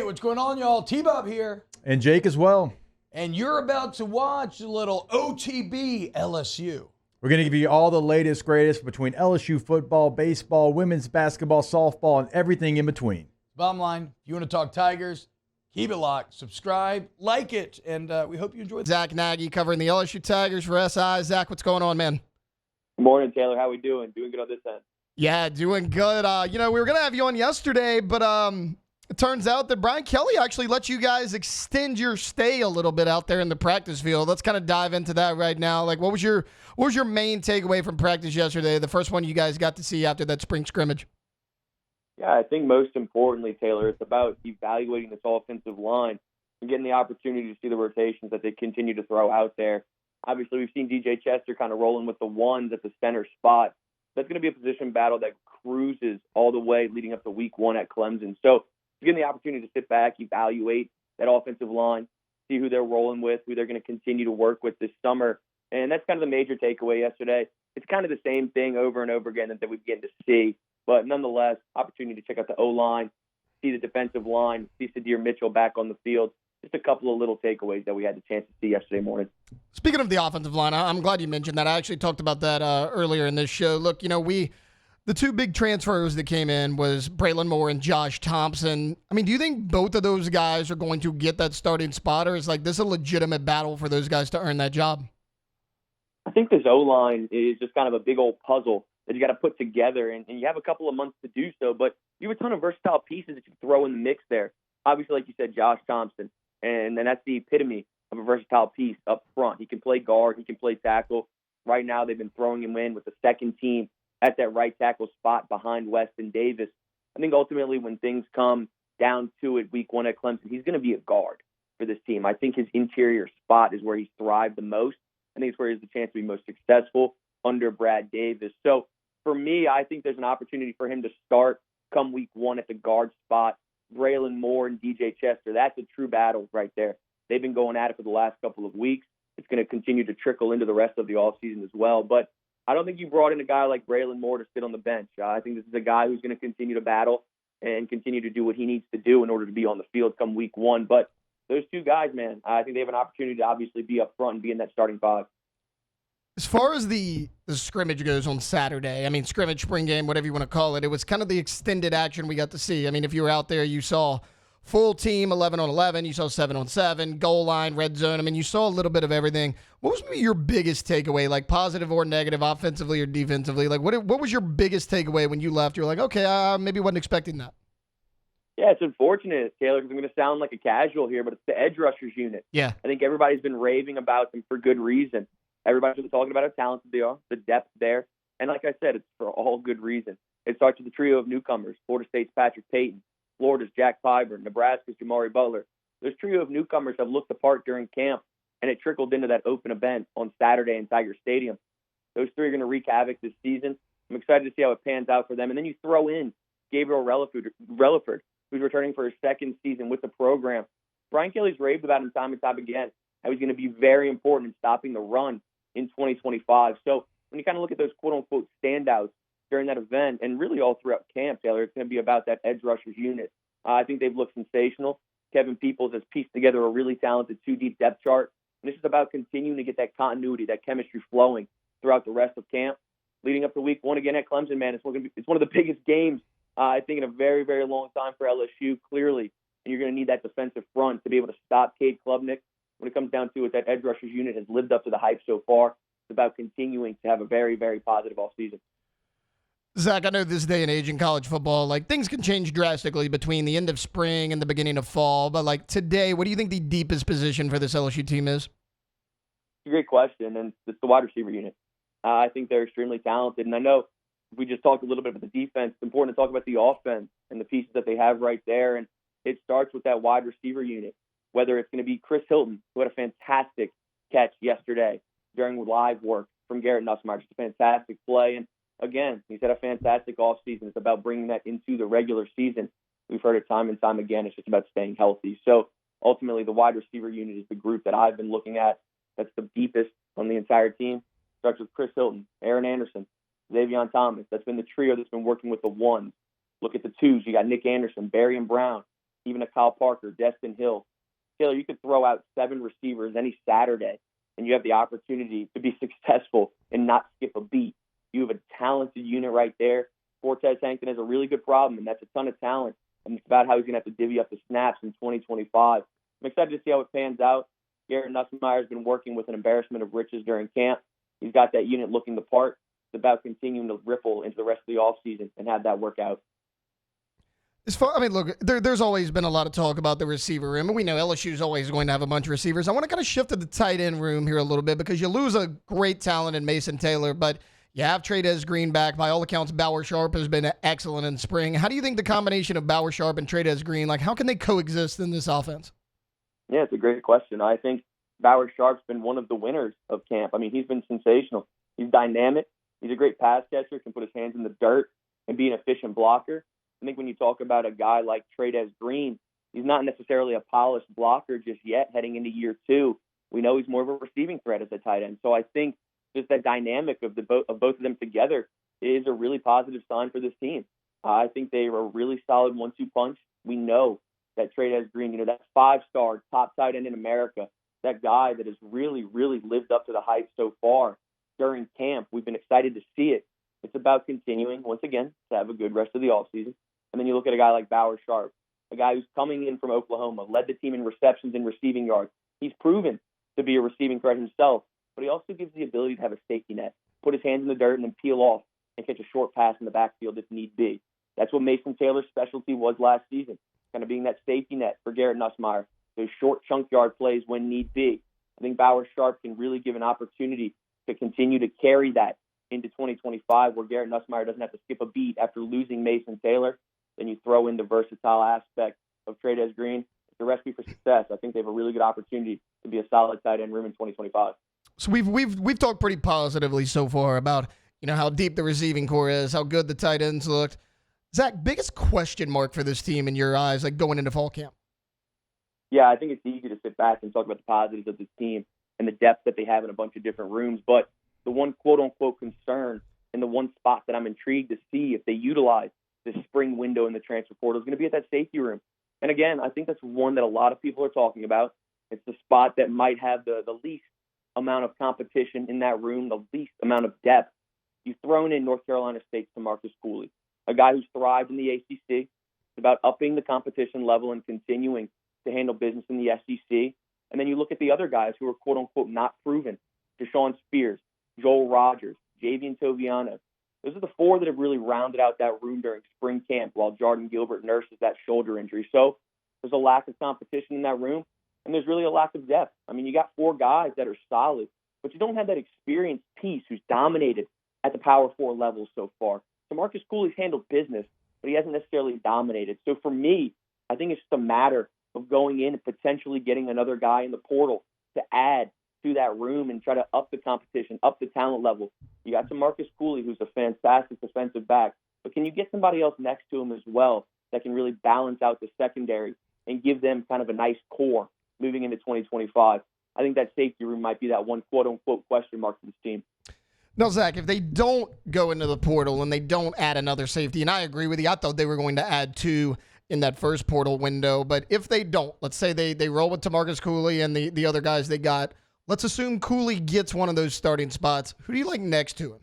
what's going on, y'all? T-Bob here. And Jake as well. And you're about to watch a little OTB LSU. We're going to give you all the latest, greatest between LSU football, baseball, women's basketball, softball, and everything in between. Bottom line, if you want to talk Tigers, keep it locked, subscribe, like it, and we hope you enjoy it. Zack Nagy covering the LSU Tigers for SI. Zach, what's going on, man? Good morning, Taylor. How we doing? Doing good on this end. Yeah, doing good. We were going to have you on yesterday, but it turns out that Brian Kelly actually let you guys extend your stay a little bit out there in the practice field. Let's kind of dive into that right now. Like, what was your main takeaway from practice yesterday, the first one you guys got to see after that spring scrimmage? Yeah, I think most importantly, Taylor, it's about evaluating this offensive line and getting the opportunity to see the rotations that they continue to throw out there. Obviously, we've seen DJ Hester kind of rolling with the ones at the center spot. That's going to be a position battle that cruises all the way leading up to week one at Clemson. So getting the opportunity to sit back, evaluate that offensive line, see who they're rolling with, who they're going to continue to work with this summer. And that's kind of the major takeaway yesterday. It's kind of the same thing over and over again that we begin to see. But nonetheless, opportunity to check out the O-line, see the defensive line, see Sadir Mitchell back on the field. Just a couple of little takeaways that we had the chance to see yesterday morning. Speaking of the offensive line, I'm glad you mentioned that. I actually talked about that earlier in this show. Look, the two big transfers that came in was Braylon Moore and Josh Thompson. I mean, do you think both of those guys are going to get that starting spot, or is this a legitimate battle for those guys to earn that job? I think this O-line is just kind of a big old puzzle that you got to put together, and you have a couple of months to do so, but you have a ton of versatile pieces that you can throw in the mix there. Obviously, like you said, Josh Thompson, and that's the epitome of a versatile piece up front. He can play guard, he can play tackle. Right now, they've been throwing him in with the second team at that right tackle spot behind Weston Davis. I think ultimately when things come down to it week one at Clemson, he's going to be a guard for this team. I think his interior spot is where he's thrived the most. I think it's where he has the chance to be most successful under Brad Davis. So for me, I think there's an opportunity for him to start come week one at the guard spot. Braylon Moore and DJ Hester, that's a true battle right there. They've been going at it for the last couple of weeks. It's going to continue to trickle into the rest of the offseason as well. But I don't think you brought in a guy like Braylon Moore to sit on the bench. I think this is a guy who's going to continue to battle and continue to do what he needs to do in order to be on the field come week one. But those two guys, man, I think they have an opportunity to obviously be up front and be in that starting five. As far as the scrimmage goes on Saturday, I mean, scrimmage, spring game, whatever you want to call it, it was kind of the extended action we got to see. I mean, if you were out there, you saw full team 11 on 11, you saw 7 on 7, goal line, red zone. I mean, you saw a little bit of everything. What was maybe your biggest takeaway, like positive or negative, offensively or defensively? Like, what was your biggest takeaway when you left? You're like, okay, maybe wasn't expecting that. Yeah, it's unfortunate, Taylor, because I'm going to sound like a casual here, but it's the edge rushers unit. Yeah. I think everybody's been raving about them for good reason. Everybody's been talking about how talented they are, the depth there. And like I said, it's for all good reason. It starts with the trio of newcomers, Florida State's Patrick Payton, Florida's Jack Piber, Nebraska's Jamari Butler. Those trio of newcomers have looked the part during camp, and it trickled into that open event on Saturday in Tiger Stadium. Those three are going to wreak havoc this season. I'm excited to see how it pans out for them. And then you throw in Gabriel Relaford, who's returning for his second season with the program. Brian Kelly's raved about him time and time again, how he's going to be very important in stopping the run in 2025. So when you kind of look at those quote-unquote standouts during that event and really all throughout camp, Taylor, it's going to be about that edge rushers unit. I think they've looked sensational. Kevin Peoples has pieced together a really talented 2-deep depth chart. And this is about continuing to get that continuity, that chemistry flowing throughout the rest of camp. Leading up to week one again at Clemson, man, it's one of the biggest games, I think, in a very, very long time for LSU, clearly. And you're going to need that defensive front to be able to stop Cade Klubnik. When it comes down to it, that edge rushers unit has lived up to the hype so far. It's about continuing to have a very, very positive offseason. Zach, I know this day and age in college football, like things can change drastically between the end of spring and the beginning of fall. But like today, what do you think the deepest position for this LSU team is? It's a great question, and it's the wide receiver unit. I think they're extremely talented. And I know we just talked a little bit about the defense. It's important to talk about the offense and the pieces that they have right there. And it starts with that wide receiver unit. Whether it's going to be Chris Hilton, who had a fantastic catch yesterday during live work from Garrett Nussmeier, just a fantastic play. And again, he's had a fantastic offseason. It's about bringing that into the regular season. We've heard it time and time again. It's just about staying healthy. So ultimately, the wide receiver unit is the group that I've been looking at that's the deepest on the entire team. Starts with Chris Hilton, Aaron Anderson, Xavion Thomas. That's been the trio that's been working with the ones. Look at the twos. You got Nick Anderson, Barry and Brown. even a Kyle Parker, Destin Hill. Taylor, you could throw out 7 receivers any Saturday, and you have the opportunity to be successful and not skip a beat. You have a talented unit right there. Cortez Hankton has a really good problem, and that's a ton of talent. And it's about how he's going to have to divvy up the snaps in 2025. I'm excited to see how it pans out. Garrett Nussmeier has been working with an embarrassment of riches during camp. He's got that unit looking the part. It's about continuing to ripple into the rest of the offseason and have that work out. Look, there's always been a lot of talk about the receiver room, and we know LSU is always going to have a bunch of receivers. I want to kind of shift to the tight end room here a little bit because you lose a great talent in Mason Taylor, but you have Trey'Dez Green back. By all accounts, Bauer Sharp has been excellent in spring. How do you think the combination of Bauer Sharp and Trey'Dez Green, how can they coexist in this offense? Yeah, it's a great question. I think Bauer Sharp's been one of the winners of camp. I mean, he's been sensational. He's dynamic. He's a great pass catcher, can put his hands in the dirt and be an efficient blocker. I think when you talk about a guy like Trey'Dez Green, he's not necessarily a polished blocker just yet heading into year 2. We know he's more of a receiving threat as a tight end. So I think just that dynamic of both of them together is a really positive sign for this team. I think they are a really solid 1-2 punch. We know that Trey'Dez Green, that 5-star top tight end in America, that guy that has really, really lived up to the hype so far during camp. We've been excited to see it. It's about continuing, once again, to have a good rest of the offseason. And then you look at a guy like Bauer Sharp, a guy who's coming in from Oklahoma, led the team in receptions and receiving yards. He's proven to be a receiving threat himself, but he also gives the ability to have a safety net, put his hands in the dirt and then peel off and catch a short pass in the backfield if need be. That's what Mason Taylor's specialty was last season, kind of being that safety net for Garrett Nussmeier, those short chunk yard plays when need be. I think Bauer Sharp can really give an opportunity to continue to carry that into 2025 where Garrett Nussmeier doesn't have to skip a beat after losing Mason Taylor. Then you throw in the versatile aspect of Trey'Dez Green. It's a recipe for success. I think they have a really good opportunity to be a solid tight end room in 2025. So we've talked pretty positively so far about how deep the receiving core is, how good the tight ends looked. Zach, biggest question mark for this team in your eyes, going into fall camp? Yeah, I think it's easy to sit back and talk about the positives of this team and the depth that they have in a bunch of different rooms. But the one quote-unquote concern and the one spot that I'm intrigued to see if they utilize this spring window in the transfer portal is going to be at that safety room. And again, I think that's one that a lot of people are talking about. It's the spot that might have the least amount of competition in that room, the least amount of depth. You've thrown in North Carolina State's Marcus Cooley, a guy who's thrived in the ACC. It's about upping the competition level and continuing to handle business in the SEC. And then you look at the other guys who are quote-unquote not proven. Deshaun Spears, Joel Rogers, Javian Toviano. Those are the 4 that have really rounded out that room during spring camp while Jordan Gilbert nurses that shoulder injury. So there's a lack of competition in that room, and there's really a lack of depth. I mean, you got 4 guys that are solid, but you don't have that experienced piece who's dominated at the Power 4 level so far. So Marcus Cooley's handled business, but he hasn't necessarily dominated. So for me, I think it's just a matter of going in and potentially getting another guy in the portal to add to that room and try to up the competition, up the talent level. You got some Marcus Cooley, who's a fantastic defensive back, but can you get somebody else next to him as well that can really balance out the secondary and give them kind of a nice core moving into 2025? I think that safety room might be that one quote-unquote question mark for this team. Now, Zach, if they don't go into the portal and they don't add another safety, and I agree with you, I thought they were going to add 2 in that first portal window, but if they don't, let's say they roll with Marcus Cooley and the other guys they got, let's assume Cooley gets one of those starting spots. Who do you like next to him?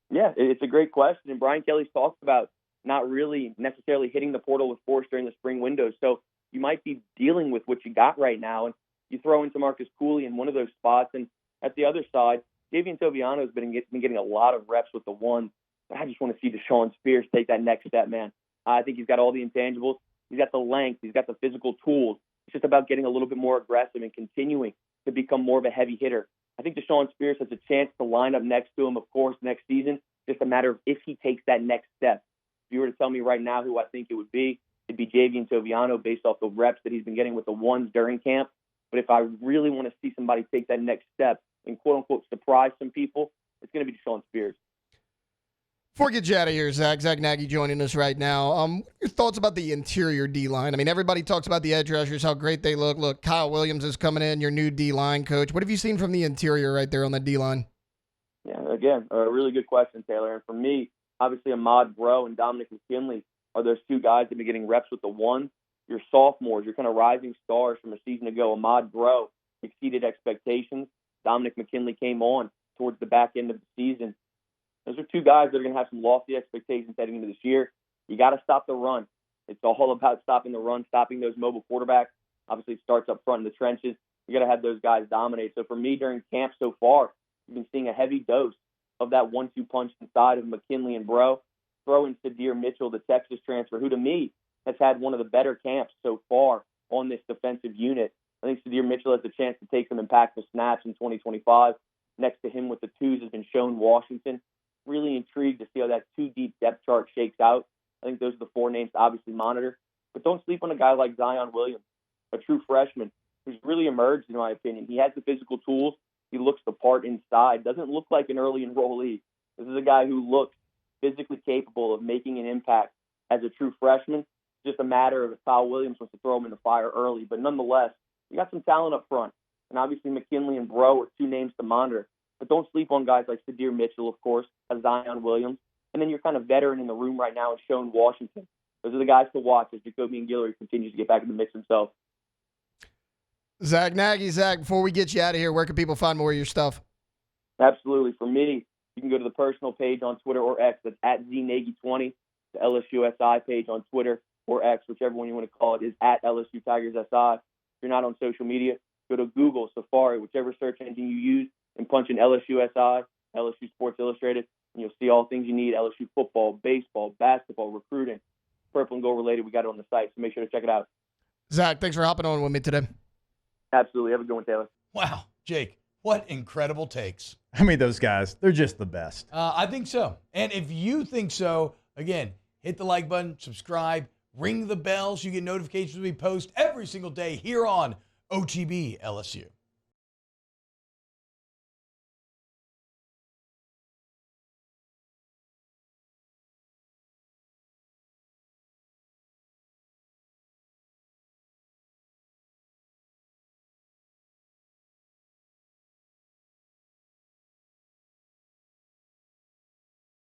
Yeah, it's a great question. And Brian Kelly's talked about not really necessarily hitting the portal with force during the spring window. So you might be dealing with what you got right now. And you throw into Marcus Cooley in one of those spots. And at the other side, Javian Toviano has been getting a lot of reps with the one. I just want to see Deshaun Spears take that next step, man. I think he's got all the intangibles. He's got the length. He's got the physical tools. It's just about getting a little bit more aggressive and continuing to become more of a heavy hitter. I think Deshaun Spears has a chance to line up next to him, of course, next season. Just a matter of if he takes that next step. If you were to tell me right now who I think it would be, it'd be Javian Toviano based off the reps that he's been getting with the ones during camp. But if I really want to see somebody take that next step and quote-unquote surprise some people, it's going to be Deshaun Spears. Before we get you out of here, Zack Nagy joining us right now. Your thoughts about the interior D-line? I mean, everybody talks about the edge rushers, how great they look. Look, Kyle Williams is coming in, your new D-line coach. What have you seen from the interior right there on the D-line? Yeah, again, a really good question, Taylor. And for me, obviously Ahmad Breaux and Dominic McKinley are those 2 guys that have been getting reps with the one. your sophomores, your kind of rising stars from a season ago. Ahmad Bro exceeded expectations. Dominic McKinley came on towards the back end of the season. Those are two guys that are going to have some lofty expectations heading into this year. You got to stop the run. It's all about stopping the run, stopping those mobile quarterbacks. Obviously, it starts up front in the trenches. You got to have those guys dominate. So for me, during camp so far, you've been seeing a heavy dose of that 1-2 punch inside of McKinley and Bro. Throw in Sadir Mitchell, the Texas transfer, who to me has had one of the better camps so far on this defensive unit. I think Sadir Mitchell has the chance to take some impactful snaps in 2025. Next to him with the twos has been Shone Washington. Really intrigued to see how that 2-deep depth chart shakes out. I think those are the 4 names to obviously monitor. But don't sleep on a guy like Zion Williams, a true freshman who's really emerged, in my opinion. He has the physical tools. He looks the part inside. Doesn't look like an early enrollee. This is a guy who looks physically capable of making an impact as a true freshman. It's just a matter of if Kyle Williams wants to throw him in the fire early. But nonetheless, you got some talent up front. And obviously McKinley and Bro are 2 names to monitor. But don't sleep on guys like Sadir Mitchell, of course, as Zion Williams. And then you're kind of veteran in the room right now in Shone Washington. Those are the guys to watch as Jacoby and Guillory continues to get back in the mix himself. Zack Nagy. Zach, before we get you out of here, where can people find more of your stuff? Absolutely. For me, you can go to the personal page on Twitter or X. That's at ZNagy20. The LSUSI page on Twitter or X, whichever one you want to call it, is at LSU Tigers SI. If you're not on social media, go to Google, Safari, whichever search engine you use, and punch in LSUSI, LSU Sports Illustrated, and you'll see all things you need: LSU football, baseball, basketball, recruiting, purple and gold related. We got it on the site, so make sure to check it out. Zach, thanks for hopping on with me today. Absolutely. Have a good one, Taylor. Wow, Jake, what incredible takes. I mean, those guys, they're just the best. I think so. And if you think so, again, hit the like button, subscribe, ring the bell so you get notifications when we post every single day here on OTB LSU.